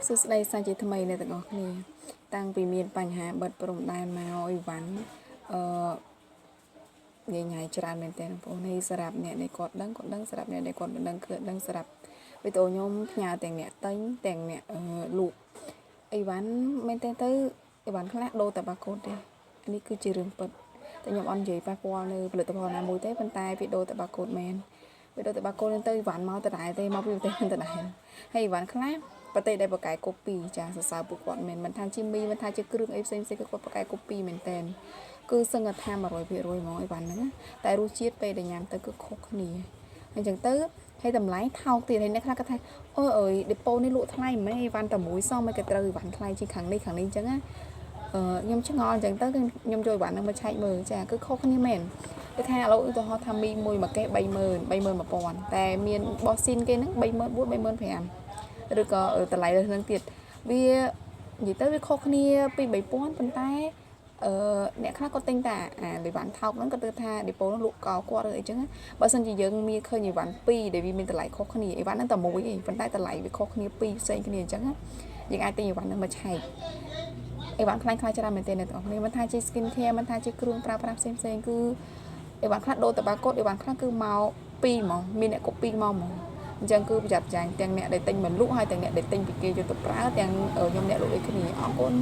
សួស្តីសាជាថ្មីអ្នកទាំងអស់គ្នាតាំងពីមានបញ្ហាបិទព្រំដែនមកអីវ៉ាន់ញញ៉ៃច្រើនមែនតើបងប្អូននេះសម្រាប់អ្នកដែលគាត់ដឹងសម្រាប់អ្នកដែលគាត់មិនដឹងគឺដឹងសម្រាប់វីដេអូខ្ញុំផ្ញើទាំងអ្នកទិញទាំងអ្នកលក់អីវ៉ាន់មែនតើទៅអីវ៉ាន់ខ្លះដូរតែបាកូដទេនេះគឺជារឿងពិតតែខ្ញុំអត់និយាយប៉ះពាល់នៅផលិតផលណាមួយទេប៉ុន្តែវីដេអូតែបាកូដមែនវីដេអូតែបាកូដទៅអីវ៉ាន់មកដដែលទេមកពីប្រទេសមិនដដែលហើយអីវ៉ាន់ខ្លះប្រទេសដែលបកកែកូពីចាសរសើរពួកគាត់មិនថាជាមីមិនថាជាគ្រឿងអីផ្សេងៗគាត់បកកែកូពីមែនតើគឺសឹងថា 100% ហ្មងអីវ៉ាន់ហ្នឹងតែរសជាតិពេលដែលញ៉ាំទៅគឺខុសគ្នាអញ្ចឹងទៅហើយតម្លៃថោកទៀតហើយអ្នកខ្លះគាត់ថាអូអើយដេប៉ូនេះលក់ថ្លៃមិនមែនអីវ៉ាន់តែមួយសោះមិនក៏ត្រូវអីវ៉ាន់ថ្លៃជាងខាងនេះអញ្ចឹងណាខ្ញុំឆ្ងល់អញ្ចឹងទៅខ្ញុំយកអីវ៉ាន់ហ្នឹងមកឆែកមើលចាគឺខុសគ្នាមែនគេថាឥឡូវឧទាហរណ៍ថាមីមួយកេះ30000 តែមានបោះស៊ីនគេហ្នឹង34000 35000ឬក៏តម្លៃលើហ្នឹងទៀតវានិយាយទៅវាខុសគ្នាពី3000ប៉ុន្តែអ្នកខ្លះគាត់ទិញតែអាអីវ៉ាន់ថោកហ្នឹងគាត់ទៅថាដេប៉ូហ្នឹងលក់កោគាត់ឬអីចឹងបើសិនជាយើងមានឃើញអីវ៉ាន់2ដែលវាមានតម្លៃខុសគ្នាអីវ៉ាន់ហ្នឹងតែមួយឯងប៉ុន្តែតម្លៃវាខុសគ្នា2ផ្សេងគ្នាអញ្ចឹងយើងអាចទិញអីវ៉ាន់ហ្នឹងមកឆែកអីវ៉ាន់ខ្លាំងច្រើនមែនទែនអ្នកទាំងអស់គ្នាមិនថាជា skin care មិនថាជាគ្រឿងប្រើប្រាស់ផ្សេងគឺអីវ៉ាន់ខ្លះដូរតបាកូដអីវ៉ាន់ខ្លះគឺមក2ហ្មងមានអ្នក copy មកហ្មងអញ្ចឹងគឺប្រយ័ត្នចាញ់ទាំងអ្នកដែលទិញមកលក់ហើយទាំងអ្នកដែលទិញពីគេយកទៅប្រើទាំងខ្ញុំអ្នកលក់ដូចគ្នាអរគុណ